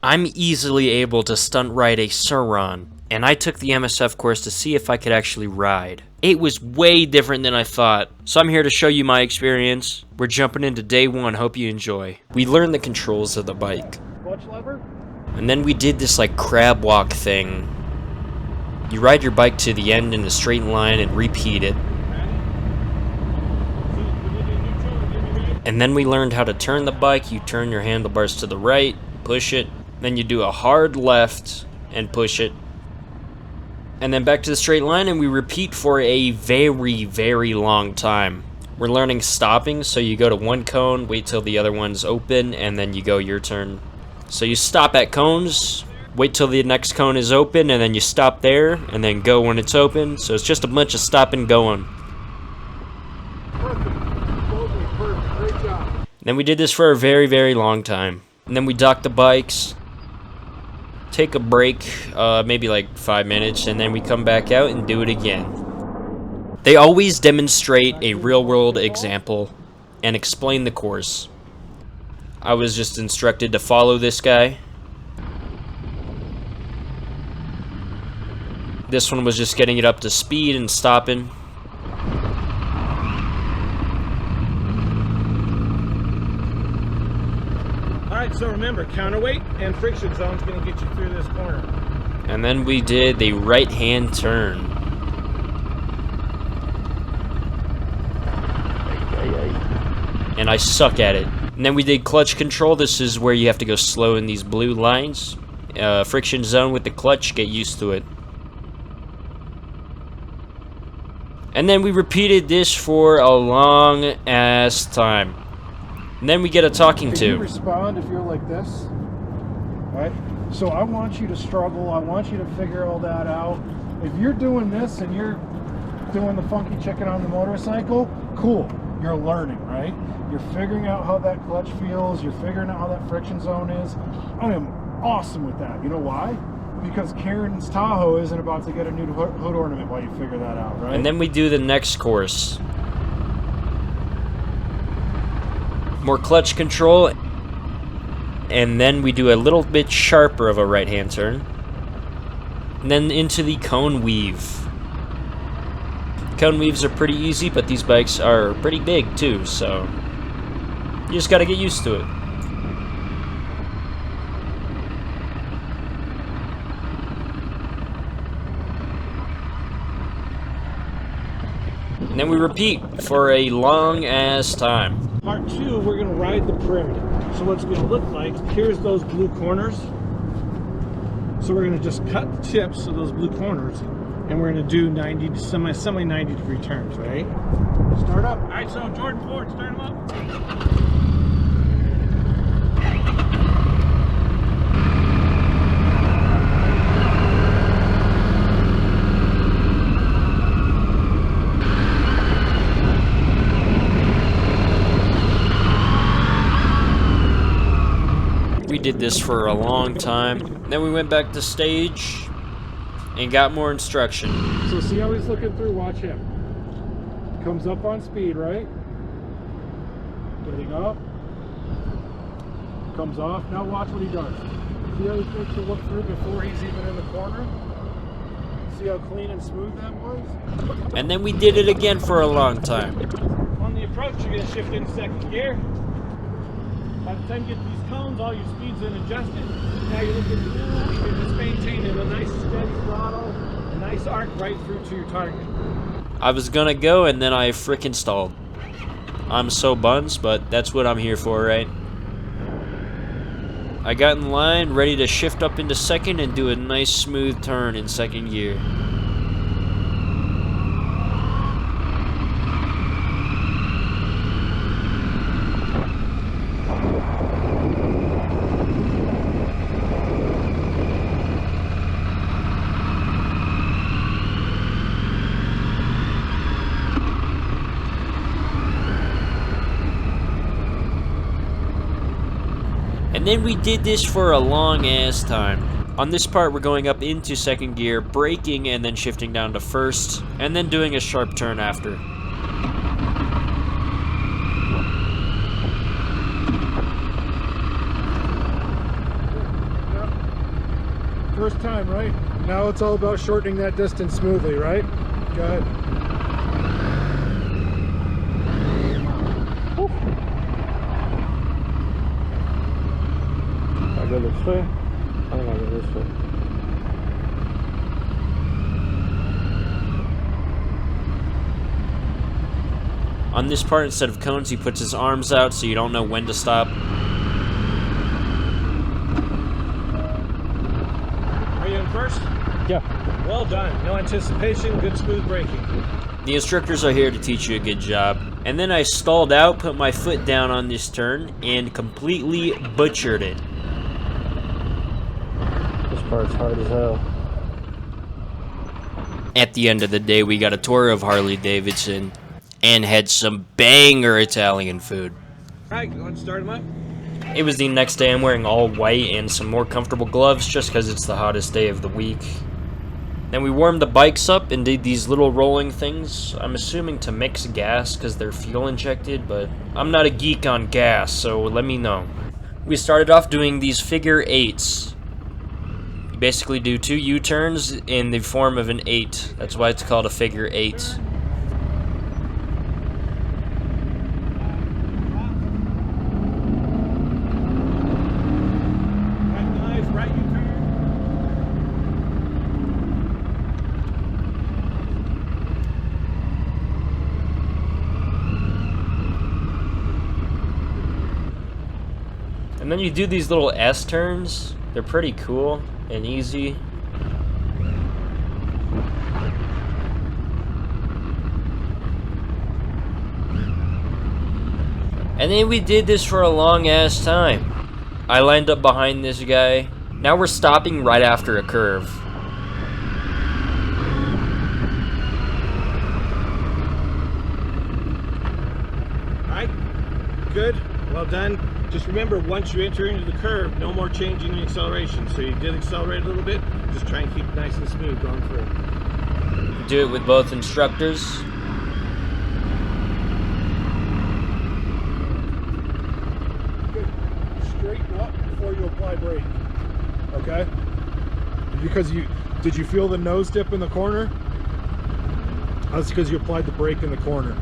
I'm easily able to stunt ride a Surron, and I took the MSF course to see if I could actually ride. It was way different than I thought, so I'm here to show you my experience. We're jumping into day one, hope you enjoy. We learned the controls of the bike. Clutch lever? And then we did this like crab walk thing. You ride your bike to the end in a straight line and repeat it. And then we learned how to turn the bike. You turn your handlebars to the right, push it, then you do a hard left and push it. And then back to the straight line, and we repeat for a very, very long time. We're learning stopping, so you go to one cone, wait till the other one's open, and then you go your turn. So you stop at cones, wait till the next cone is open, and then you stop there, and then go when it's open. So it's just a bunch of stop and going. Perfect. Great job. And then we did this for a very, very long time. And then we docked the bikes, take a break, maybe like 5 minutes, and then we come back out and do it again. They always demonstrate a real-world example and explain the course. I was just instructed to follow this guy. This one was just getting it up to speed and stopping. Alright, so remember, counterweight and friction zone is going to get you through this corner. And then we did the right-hand turn. And I suck at it. And then we did clutch control. This is where you have to go slow in these blue lines. Friction zone with the clutch, get used to it. And then we repeated this for a long ass time. And then we get a talking to. Can you respond if you're like this? Right? So I want you to struggle. I want you to figure all that out. If you're doing this and you're doing the funky chicken on the motorcycle, cool. You're learning, right? You're figuring out how that clutch feels. You're figuring out how that friction zone is. I am awesome with that. You know why? Because Karen's Tahoe isn't about to get a new hood ornament while you figure that out, right? And then we do the next course. More clutch control, and then we do a little bit sharper of a right-hand turn, and then into the cone weave. Cone weaves are pretty easy, but these bikes are pretty big too, so you just gotta get used to it. And then we repeat for a long ass time. Part 2, we're going to ride the perimeter. So what's going to look like, here's those blue corners. So we're going to just cut the tips of those blue corners, and we're going to do 90 to semi 90 degree turns, right? Start up. All right, so Jordan Ford, start them up. We did this for a long time. Then we went back to stage and got more instruction. So see how he's looking through? Watch him. Comes up on speed, right? Getting up. Comes off. Now watch what he does. See how he takes a look through before he's even in the corner? See how clean and smooth that was? And then we did it again for a long time. On the approach, you're going to shift into second gear. By the time you get these cones, all your speed's in adjusted. Now you're looking through, you're just maintaining a nice steady throttle, a nice arc right through to your target. I was gonna go and then I frickin' stalled. I'm so buns, but that's what I'm here for, right? I got in line, ready to shift up into second and do a nice smooth turn in second gear. And then we did this for a long ass time. On this part, we're going up into second gear, braking, and then shifting down to first, and then doing a sharp turn after. First time, right? Now it's all about shortening that distance smoothly, right? Go ahead. I go this way. I think I go this way. On this part, instead of cones, he puts his arms out so you don't know when to stop. Are you in first? Yeah. Well done. No anticipation, good smooth braking. The instructors are here to teach you a good job. And then I stalled out, put my foot down on this turn, and completely butchered it. This part's hard as hell. At the end of the day, we got a tour of Harley Davidson and had some banger Italian food. Alright, you want to start them up? It was the next day. I'm wearing all white and some more comfortable gloves just because it's the hottest day of the week. Then we warmed the bikes up and did these little rolling things. I'm assuming to mix gas because they're fuel injected, but I'm not a geek on gas, so let me know. We started off doing these figure eights. You basically do 2 U-turns in the form of an 8. That's why it's called a figure 8. And then you do these little S turns. They're pretty cool and easy. And then we did this for a long ass time. I lined up behind this guy. Now we're stopping right after a curve. Alright, good, well done. Just remember, once you enter into the curve, no more changing the acceleration. So you did accelerate a little bit, just try and keep it nice and smooth going through. Do it with both instructors. Good. Straighten up before you apply brake. Okay? Because did you feel the nose dip in the corner? That's because you applied the brake in the corner.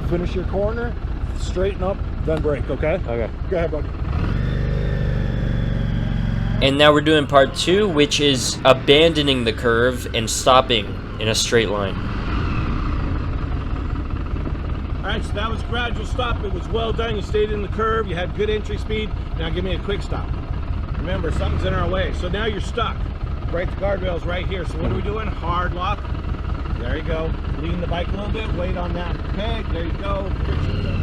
Finish your corner, straighten up, then brake, okay? Okay. Go ahead, buddy. And now we're doing part 2, which is abandoning the curve and stopping in a straight line. Alright, so that was gradual stop. It was well done. You stayed in the curve. You had good entry speed. Now give me a quick stop. Remember, something's in our way. So now you're stuck. Right, the guardrail's right here. So what are we doing? Hard lock. There you go. Lean the bike a little bit. Weight on that peg. There you go. There it is.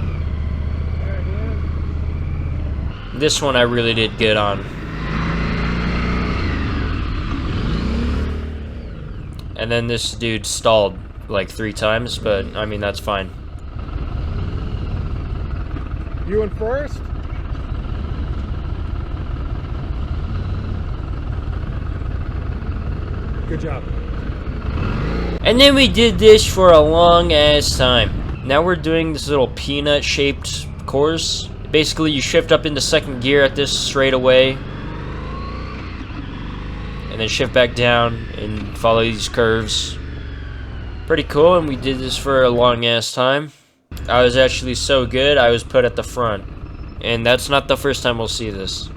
This one I really did good on. And then this dude stalled like 3 times, but I mean, that's fine. You in first? Good job. And then we did this for a long ass time. Now we're doing this little peanut shaped course. Basically, you shift up into second gear at this straightaway, and then shift back down and follow these curves. Pretty cool, and we did this for a long ass time. I was actually so good, I was put at the front. And that's not the first time we'll see this.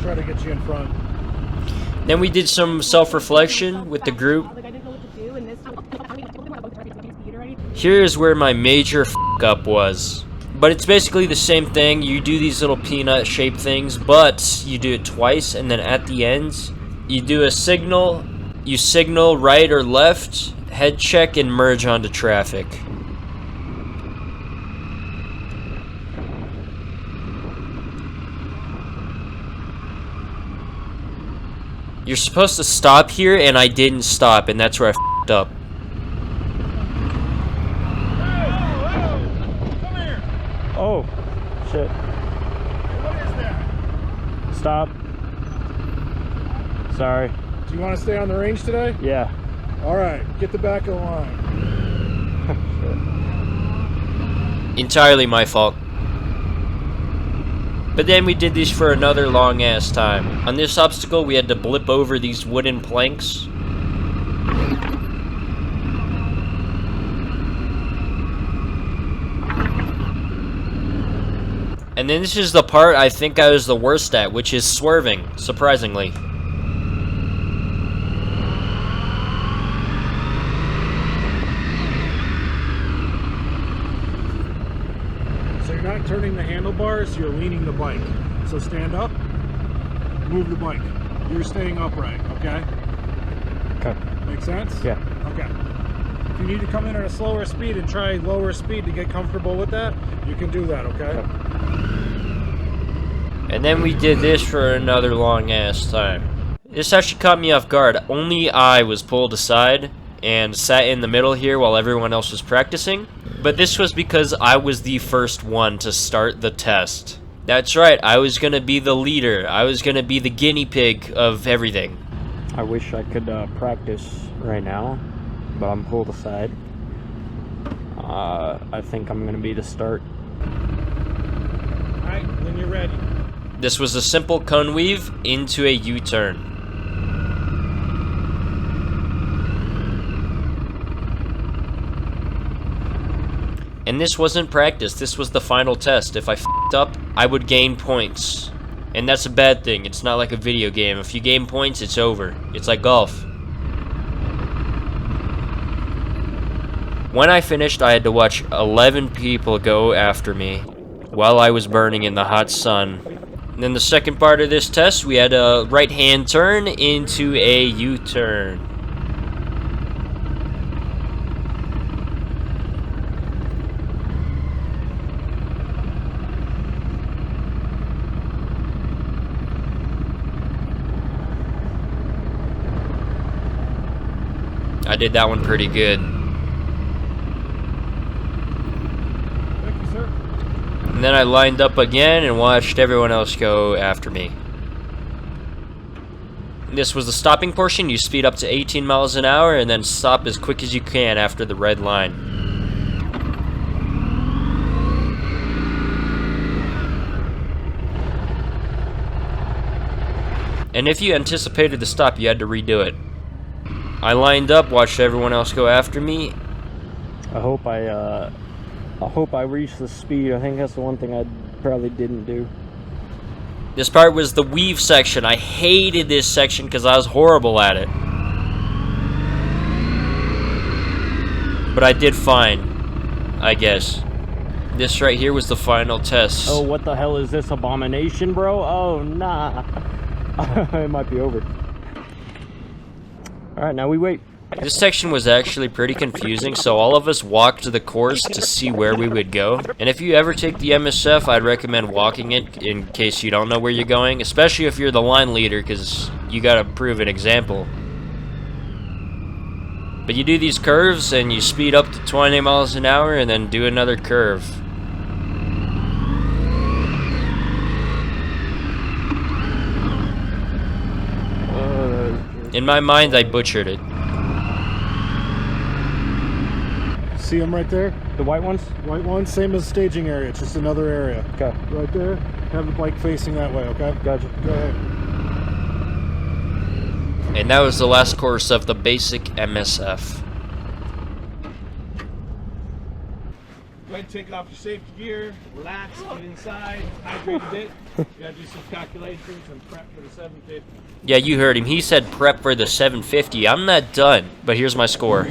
Try to get you in front. Then we did some self-reflection with the group. Here's where my major f*** up was. But it's basically the same thing. You do these little peanut shaped things, but you do it twice, and then at the end, you do a signal. You signal right or left, head check, and merge onto traffic. You're supposed to stop here, and I didn't stop, and that's where I f***ed up. Come here. Oh, shit. What is that? Stop. Sorry. Do you want to stay on the range today? Yeah. All right, get the back of the line. Entirely my fault. But then we did these for another long ass time. On this obstacle, we had to blip over these wooden planks. And then this is the part I think I was the worst at, which is swerving, surprisingly. So you're not turning the handlebars, you're leaning the bike. So stand up, move the bike. You're staying upright, okay? Okay. Make sense? Yeah. Okay. If you need to come in at a slower speed and try lower speed to get comfortable with that, you can do that, okay? And then we did this for another long ass time. This actually caught me off guard. Only I was pulled aside and sat in the middle here while everyone else was practicing. But this was because I was the first one to start the test. That's right, I was gonna be the leader. I was gonna be the guinea pig of everything. I wish I could practice right now, but I'm pulled aside. I think I'm gonna be the start. Alright, when you're ready. This was a simple cone weave into a U-turn. And this wasn't practice, this was the final test. If I f***ed up, I would gain points. And that's a bad thing, it's not like a video game. If you gain points, it's over. It's like golf. When I finished, I had to watch 11 people go after me while I was burning in the hot sun. And then the second part of this test, we had a right-hand turn into a U-turn. I did that one pretty good. Thank you, sir. And then I lined up again and watched everyone else go after me. This was the stopping portion. You speed up to 18 miles an hour and then stop as quick as you can after the red line. And if you anticipated the stop, you had to redo it. I lined up, watched everyone else go after me. I hope I reach the speed. I think that's the one thing I probably didn't do. This part was the weave section. I hated this section because I was horrible at it. But I did fine, I guess. This right here was the final test. Oh, what the hell is this abomination, bro? Oh, nah. It might be over. Alright, now we wait. This section was actually pretty confusing, so all of us walked the course to see where we would go. And if you ever take the MSF, I'd recommend walking it in case you don't know where you're going, especially if you're the line leader, because you gotta prove an example. But you do these curves, and you speed up to 20 miles an hour, and then do another curve. In my mind, I butchered it. See them right there? The white ones? White one, same as staging area, it's just another area. Okay. Right there, have the bike facing that way, okay? Gotcha. Go ahead. And that was the last course of the basic MSF. Go ahead and take off your safety gear, relax, get inside, hydrate a bit. You gotta do some calculations and prep for the 750. Yeah, you heard him. He said prep for the 750. I'm not done, but here's my score.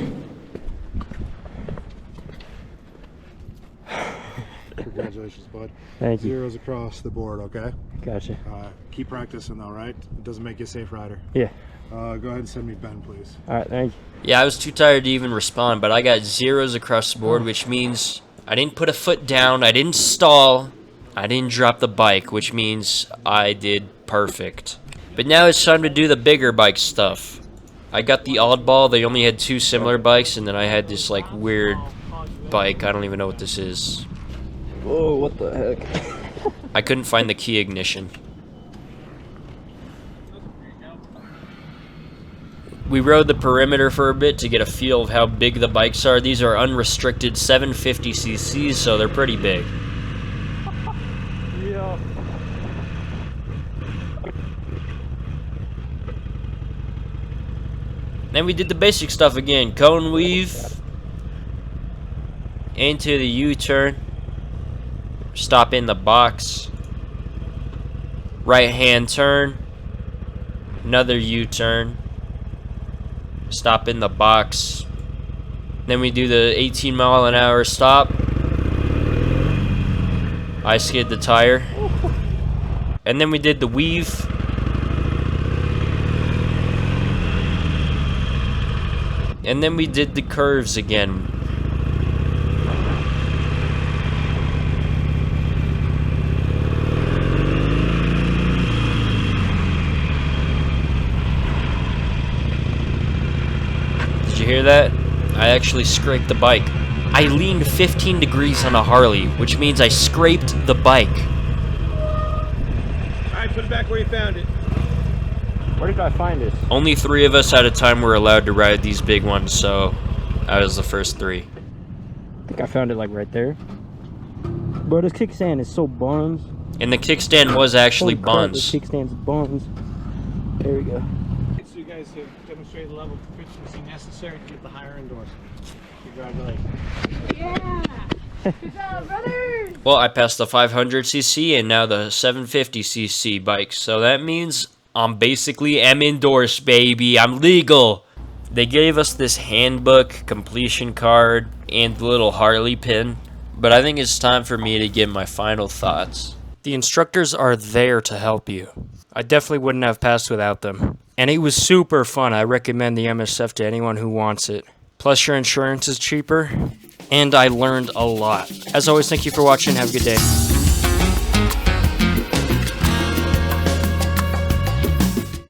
Congratulations, bud. Thank you. Zeros across the board, okay? Gotcha. Keep practicing though, right? It doesn't make you a safe rider. Yeah. Go ahead and send me Ben, please. Alright, thank you. Yeah, I was too tired to even respond, but I got zeros across the board, which means I didn't put a foot down, I didn't stall, I didn't drop the bike, which means I did perfect. But now it's time to do the bigger bike stuff. I got the oddball. They only had two similar bikes, and then I had this like weird bike. I don't even know what this is. Whoa, what the heck? I couldn't find the key ignition. We rode the perimeter for a bit to get a feel of how big the bikes are. These are unrestricted 750cc's, so they're pretty big. Yeah. Then we did the basic stuff again. Cone weave. Into the U-turn. Stop in the box. Right hand turn. Another U-turn. Stop in the box. Then we do the 18-mile-an-hour stop. I skid the tire. And then we did the weave. And then we did the curves again. Did you hear that? I actually scraped the bike. I leaned 15 degrees on a Harley, which means I scraped the bike. Alright, put it back where you found it. Where did I find this? Only 3 of us at a time were allowed to ride these big ones, so I was the first 3. I think I found it like right there. Bro, this kickstand is so buns. And the kickstand was actually Holy crap, buns. this kickstand's buns. There we go. So you guys have demonstrated the level of proficiency necessary to get the higher endorsement. Congratulations. Yeah! Good job, brothers! Well, I passed the 500cc and now the 750cc bike, so that means I'm basically endorsed, baby. I'm legal. They gave us this handbook, completion card, and the little Harley pin, but I think it's time for me to give my final thoughts. The instructors are there to help you. I definitely wouldn't have passed without them. And it was super fun. I recommend the MSF to anyone who wants it. Plus your insurance is cheaper, and I learned a lot. As always, thank you for watching. Have a good day.